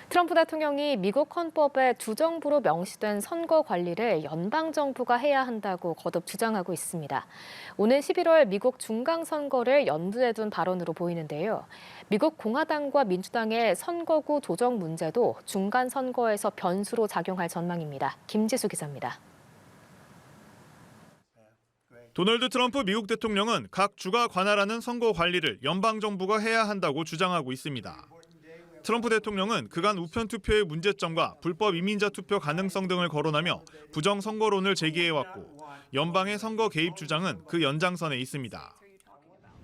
트럼프 대통령이 미국 헌법에 주정부로 명시된 선거 관리를 연방정부가 해야 한다고 거듭 주장하고 있습니다. 오는 11월 미국 중간선거를 염두에 둔 발언으로 보이는데요. 미국 공화당과 민주당의 선거구 조정 문제도 중간선거에서 변수로 작용할 전망입니다. 김지수 기자입니다. 도널드 트럼프 미국 대통령은 각 주가 관할하는 선거 관리를 연방정부가 해야 한다고 주장하고 있습니다. 트럼프 대통령은 그간 우편 투표의 문제점과 불법 이민자 투표 가능성 등을 거론하며 부정 선거론을 제기해왔고 연방의 선거 개입 주장은 그 연장선에 있습니다.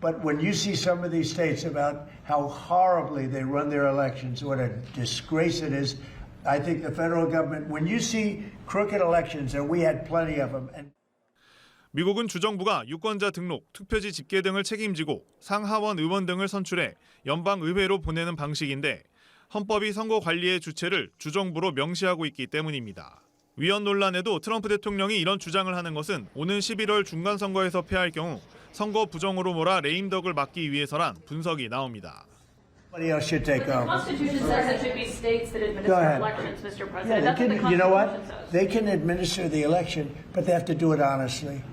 But when you see some of these states about how horribly they run their elections, what a disgrace it is, I think the federal government, when you see crooked elections, and we had plenty of them, and 미국은 주정부가 유권자 등록, 투표지 집계 등을 책임지고 상하원 의원 등을 선출해 연방 의회로 보내는 방식인데 헌법이 선거 관리의 주체를 주정부로 명시하고 있기 때문입니다. 위헌 논란에도 트럼프 대통령이 이런 주장을 하는 것은 오는 11월 중간선거에서 패할 경우 선거 부정으로 몰아 레임덕을 막기 위해서란 분석이 나옵니다. somebody else should take The over. Constitution says it should be states that Go administer ahead. elections, Mr. Yeah, President. they That's what the can, you know what? Constitution says. They can administer the election, but they have to do it honestly.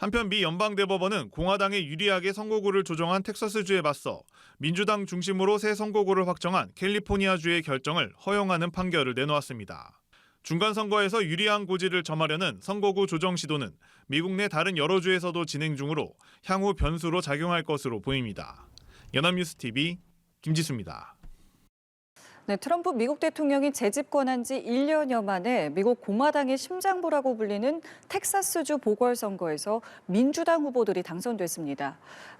한편 미 연방대법원은 공화당에 유리하게 선거구를 조정한 텍사스주에 맞서 민주당 중심으로 새 선거구를 확정한 캘리포니아주의 결정을 허용하는 판결을 내놓았습니다. 중간선거에서 유리한 고지를 점하려는 선거구 조정 시도는 미국 내 다른 여러 주에서도 진행 중으로 향후 변수로 작용할 것으로 보입니다. 연합뉴스TV 김지수입니다. 네, 트럼프 미국 대통령이 재집권한 지 1년여 만에 미국 공화당의 심장부라고 불리는 텍사스주 보궐선거에서 민주당 후보들이 당선됐습니다.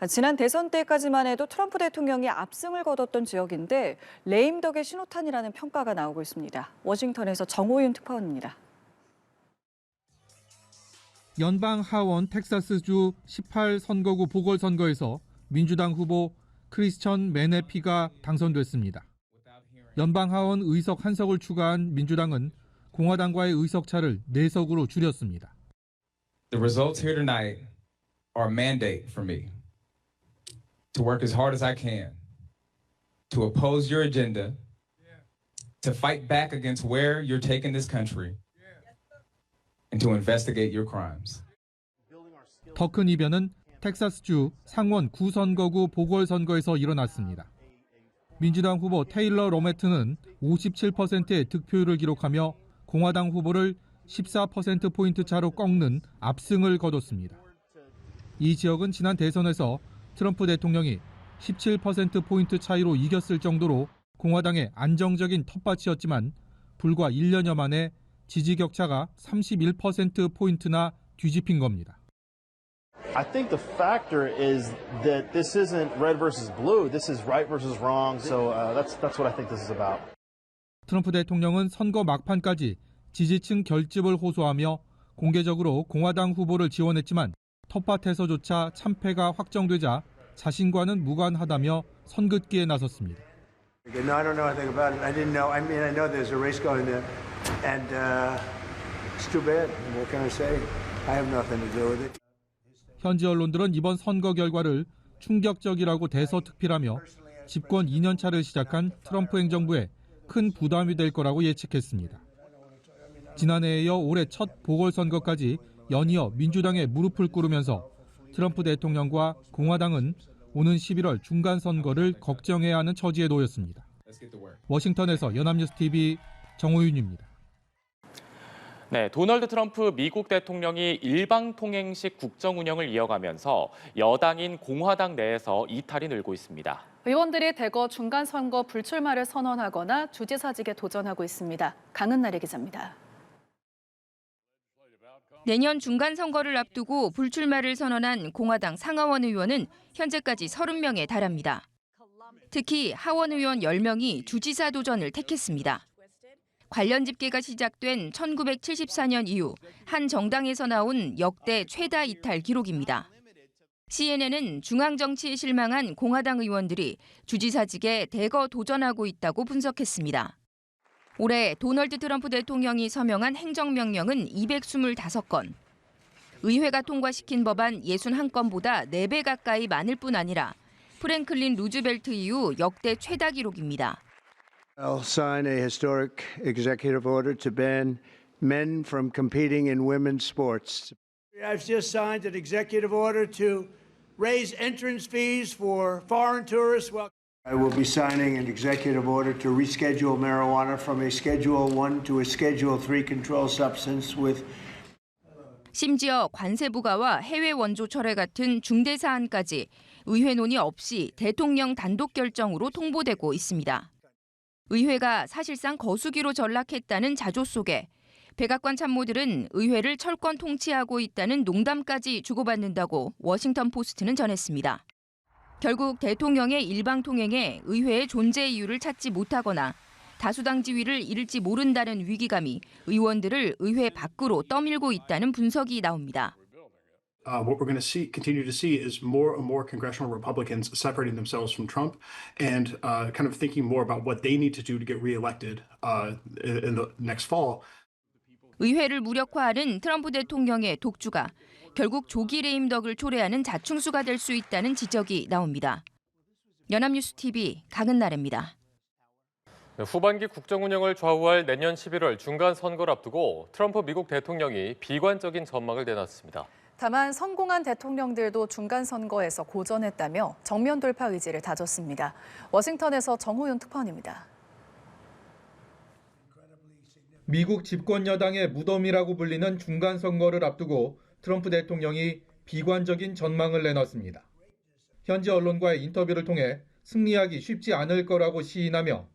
지난 대선 때까지만 해도 트럼프 대통령이 압승을 거뒀던 지역인데 레임덕의 신호탄이라는 평가가 나오고 있습니다. 워싱턴에서 정호윤 특파원입니다. 연방 하원 텍사스주 18선거구 보궐선거에서 민주당 후보 크리스천 메네피가 당선됐습니다. 연방 하원 의석 한 석을 추가한 민주당은 공화당과의 의석 차를 4석으로 줄였습니다. The results here tonight are a mandate for me to work as hard as I can to oppose your agenda, to fight back against where you're taking this country, and to investigate your crimes. 더 큰 이변은 텍사스주 상원 9선거구 보궐선거에서 일어났습니다. 민주당 후보 테일러 로메트는 57%의 득표율을 기록하며 공화당 후보를 14%포인트 차로 꺾는 압승을 거뒀습니다. 이 지역은 지난 대선에서 트럼프 대통령이 17%포인트 차이로 이겼을 정도로 공화당의 안정적인 텃밭이었지만 불과 1년여 만에 지지 격차가 31%포인트나 뒤집힌 겁니다. I think the factor is that this isn't red versus blue. This is right versus wrong. So that's what I think this is about. 트럼프 대통령은 선거 막판까지 지지층 결집을 호소하며 공개적으로 공화당 후보를 지원했지만 텃밭에서조차 참패가 확정되자 자신과는 무관하다며 선긋기에 나섰습니다. No, I don't know anything about it. I didn't know. I mean, I know there's a race going there, and it's too bad. What can I say? I have nothing to do with it. 현지 언론들은 이번 선거 결과를 충격적이라고 대서특필하며 집권 2년차를 시작한 트럼프 행정부에 큰 부담이 될 거라고 예측했습니다. 지난해에 이어 올해 첫 보궐선거까지 연이어 민주당에 무릎을 꿇으면서 트럼프 대통령과 공화당은 오는 11월 중간선거를 걱정해야 하는 처지에 놓였습니다. 워싱턴에서 연합뉴스TV 정호윤입니다. 네, 도널드 트럼프 미국 대통령이 일방통행식 국정 운영을 이어가면서 여당인 공화당 내에서 이탈이 늘고 있습니다. 의원들이 대거 중간선거 불출마를 선언하거나 주지사직에 도전하고 있습니다. 강은나래 기자입니다. 내년 중간선거를 앞두고 불출마를 선언한 공화당 상하원 의원은 현재까지 30명에 달합니다. 특히 하원 의원 10명이 주지사 도전을 택했습니다. 관련 집계가 시작된 1974년 이후 한 정당에서 나온 역대 최다 이탈 기록입니다. CNN은 중앙 정치에 실망한 공화당 의원들이 주지사직에 대거 도전하고 있다고 분석했습니다. 올해 도널드 트럼프 대통령이 서명한 행정명령은 225건, 의회가 통과시킨 법안 61건보다 4배 가까이 많을 뿐 아니라 프랭클린 루즈벨트 이후 역대 최다 기록입니다. I'll sign a historic executive order to ban men from competing in women's sports. I've just signed an executive order to raise entrance fees for foreign tourists. I will be signing an executive order to reschedule marijuana from a Schedule 1 to a Schedule 3 controlled substance with 심지어 관세 부과와 해외 원조 철회 같은 중대 사안까지 의회 논의 없이 대통령 단독 결정으로 통보되고 있습니다. 의회가 사실상 거수기로 전락했다는 자조 속에 백악관 참모들은 의회를 철권 통치하고 있다는 농담까지 주고받는다고 워싱턴 포스트는 전했습니다. 결국 대통령의 일방 통행에 의회의 존재 이유를 찾지 못하거나 다수당 지위를 잃을지 모른다는 위기감이 의원들을 의회 밖으로 떠밀고 있다는 분석이 나옵니다. What we're going to continue to see is more and more congressional Republicans separating themselves from Trump and kind of thinking more about what they need to do to get reelected in the next fall. 의회를 무력화하는 트럼프 대통령의 독주가 결국 조기 레임덕을 초래하는 자충수가 될 수 있다는 지적이 나옵니다. 연합뉴스 TV 강은나래입니다. 후반기 국정 운영을 좌우할 내년 11월 중간 선거를 앞두고 트럼프 미국 대통령이 비관적인 전망을 내놨습니다. 다만 성공한 대통령들도 중간 선거에서 고전했다며 정면 돌파 의지를 다졌습니다. 워싱턴에서 정호윤 특파원입니다. 미국 집권 여당의 무덤이라고 불리는 중간 선거를 앞두고 트럼프 대통령이 비관적인 전망을 내놨습니다. 현지 언론과의 인터뷰를 통해 승리하기 쉽지 않을 거라고 시인하며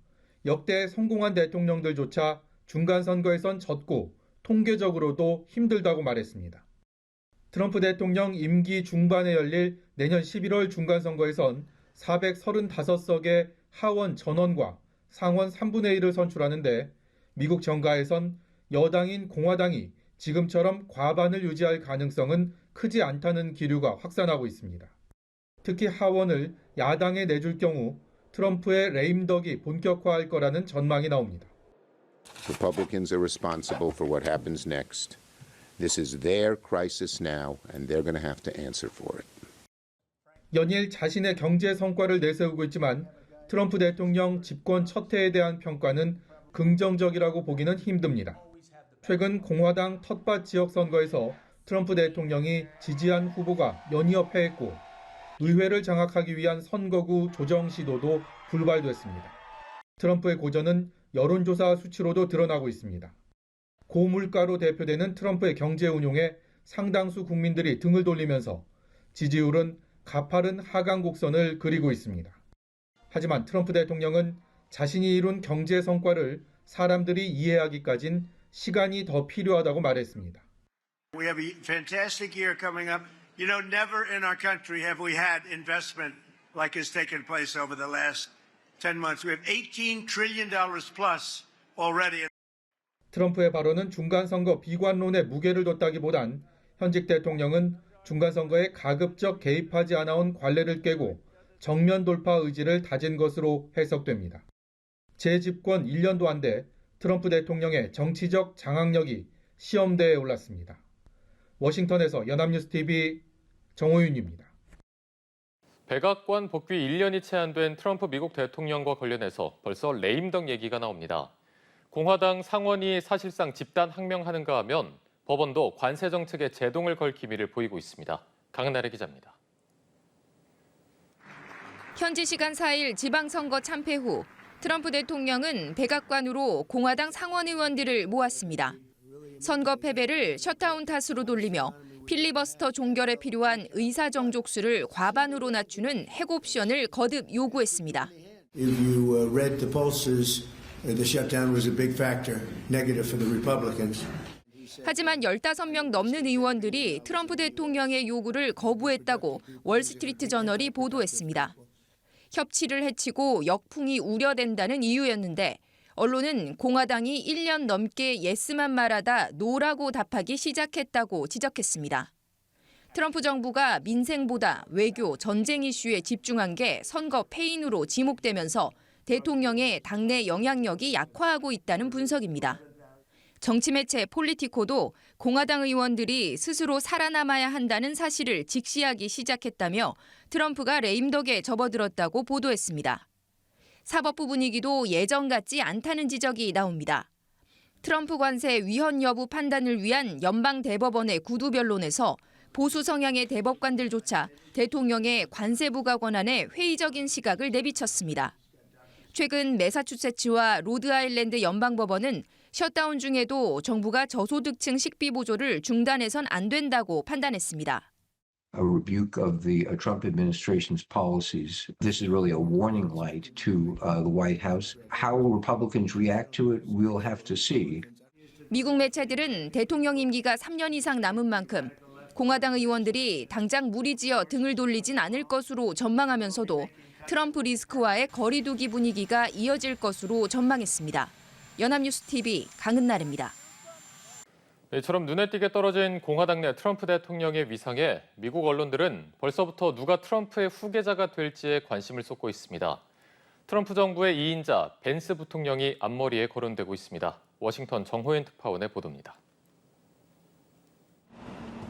역대 성공한 대통령들조차 중간 선거에선 졌고 통계적으로도 힘들다고 말했습니다. 트럼프 대통령 임기 중반에 열릴 내년 11월 중간 선거에선 435석의 하원 전원과 상원 3분의 1을 선출하는데 미국 정가에선 여당인 공화당이 지금처럼 과반을 유지할 가능성은 크지 않다는 기류가 확산하고 있습니다. 특히 하원을 야당에 내줄 경우 트럼프의 레임덕이 본격화할 거라는 전망이 나옵니다. Republicans are responsible for what happens next. This is their crisis now, and they're going to have to answer for it. 연일 자신의 경제 성과를 내세우고 있지만 트럼프 대통령 집권 첫 해에 대한 평가는 긍정적이라고 보기는 힘듭니다. 최근 공화당 텃밭 지역 선거에서 트럼프 대통령이 지지한 후보가 연이어 패했고 의회를 장악하기 위한 선거구 조정 시도도 불발됐습니다. 트럼프의 고전은 여론조사 수치로도 드러나고 있습니다. 고물가로 대표되는 트럼프의 경제 운용에 상당수 국민들이 등을 돌리면서 지지율은 가파른 하강 곡선을 그리고 있습니다. 하지만 트럼프 대통령은 자신이 이룬 경제 성과를 사람들이 이해하기까진 시간이 더 필요하다고 말했습니다. We have a fantastic year coming up. You know, never in our country have we had investment like has taken place over the last 10 months. We have $18 trillion plus already. 트럼프의 발언은 중간선거 비관론에 무게를 뒀다기보단 현직 대통령은 중간선거에 가급적 개입하지 않아온 관례를 깨고 정면 돌파 의지를 다진 것으로 해석됩니다. 재집권 1년도 안 돼 트럼프 대통령의 정치적 장악력이 시험대에 올랐습니다. 워싱턴에서 연합뉴스 TV 정호윤입니다. 백악관 복귀 1년이 채 안 된 트럼프 미국 대통령과 관련해서 벌써 레임덕 얘기가 나옵니다. 공화당 상원이 사실상 집단 항명하는가 하면 법원도 관세 정책에 제동을 걸 기미를 보이고 있습니다. 강은나래 기자입니다. 현지 시간 4일 지방선거 참패 후 트럼프 대통령은 백악관으로 공화당 상원 의원들을 모았습니다. 선거 패배를 셧다운 탓으로 돌리며 필리버스터 종결에 필요한 의사 정족수를 과반으로 낮추는 핵 옵션을 거듭 요구했습니다. If you read the pollsters, the shutdown was a big factor, negative for the Republicans. 하지만 15명 넘는 의원들이 트럼프 대통령의 요구를 거부했다고 월스트리트 저널이 보도했습니다. 협치를 해치고 역풍이 우려된다는 이유였는데 언론은 공화당이 1년 넘게 예스만 말하다 노라고 답하기 시작했다고 지적했습니다. 트럼프 정부가 민생보다 외교, 전쟁 이슈에 집중한 게 선거 패인으로 지목되면서 대통령의 당내 영향력이 약화하고 있다는 분석입니다. 정치매체 폴리티코도 공화당 의원들이 스스로 살아남아야 한다는 사실을 직시하기 시작했다며 트럼프가 레임덕에 접어들었다고 보도했습니다. 사법부 분위기도 예전 같지 않다는 지적이 나옵니다. 트럼프 관세 위헌 여부 판단을 위한 연방 대법원의 구두 변론에서 보수 성향의 대법관들조차 대통령의 관세 부과 권한에 회의적인 시각을 내비쳤습니다. 최근 매사추세츠와 로드아일랜드 연방법원은 셧다운 중에도 정부가 저소득층 식비 보조를 중단해선 안 된다고 판단했습니다. A rebuke of the Trump administration's policies. This is really a warning light to the White House. How Republicans react to it, we'll have to see. 미국 매체들은 대통령 임기가 3년 이상 남은 만큼 공화당 의원들이 당장 무리지어 등을 돌리진 않을 것으로 전망하면서도 트럼프 리스크와의 거리두기 분위기가 이어질 것으로 전망했습니다. 연합뉴스 TV 강은나래입니다. 이처럼 눈에 띄게 떨어진 공화당 내 트럼프 대통령의 위상에 미국 언론들은 벌써부터 누가 트럼프의 후계자가 될지에 관심을 쏟고 있습니다. 트럼프 정부의 2인자 벤스 부통령이 앞머리에 거론되고 있습니다. 워싱턴 정호연 특파원의 보도입니다.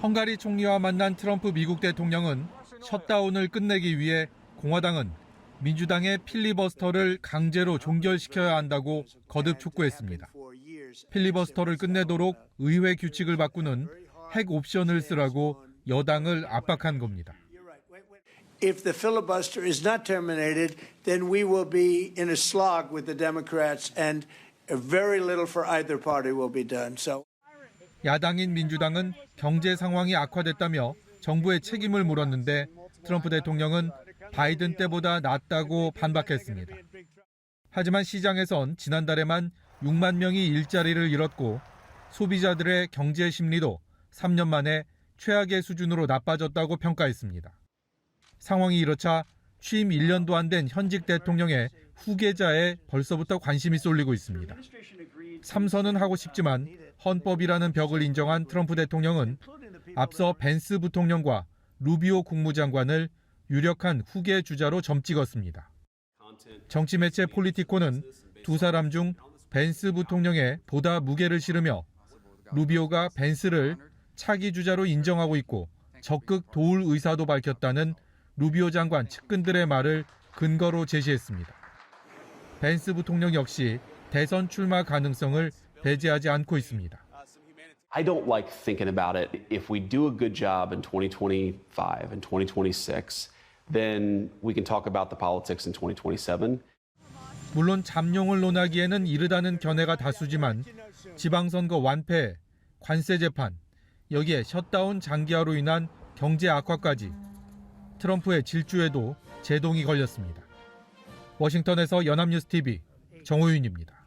헝가리 총리와 만난 트럼프 미국 대통령은 셧다운을 끝내기 위해 공화당은 민주당의 필리버스터를 강제로 종결시켜야 한다고 거듭 촉구했습니다. 필리버스터를 끝내도록 의회 규칙을 바꾸는 핵 옵션을 쓰라고 여당을 압박한 겁니다. If the filibuster is not terminated, then we will be in a slog with the Democrats and very little for either party will be done. So 야당인 민주당은 경제 상황이 악화됐다며 정부의 책임을 물었는데 트럼프 대통령은 바이든 때보다 낫다고 반박했습니다. 하지만 시장에선 지난달에만 6만 명이 일자리를 잃었고 소비자들의 경제 심리도 3년 만에 최악의 수준으로 나빠졌다고 평가했습니다. 상황이 이렇자 취임 1년도 안 된 현직 대통령의 후계자에 벌써부터 관심이 쏠리고 있습니다. 3선은 하고 싶지만 헌법이라는 벽을 인정한 트럼프 대통령은 앞서 벤스 부통령과 루비오 국무장관을 유력한 후계 주자로 점찍었습니다. 정치 매체 폴리티코는 두 사람 중 벤스 부통령에 보다 무게를 실으며 루비오가 벤스를 차기 주자로 인정하고 있고 적극 도울 의사도 밝혔다는 루비오 장관 측근들의 말을 근거로 제시했습니다. 벤스 부통령 역시 대선 출마 가능성을 배제하지 않고 있습니다. I don't like thinking about it. If we do a good job in 2025 and 2026, then we can talk about the politics in 2027. 물론 잠룡을 논하기에는 이르다는 견해가 다수지만 지방선거 완패, 관세 재판, 여기에 셧다운 장기화로 인한 경제 악화까지 트럼프의 질주에도 제동이 걸렸습니다. 워싱턴에서 연합뉴스 TV 정호윤입니다.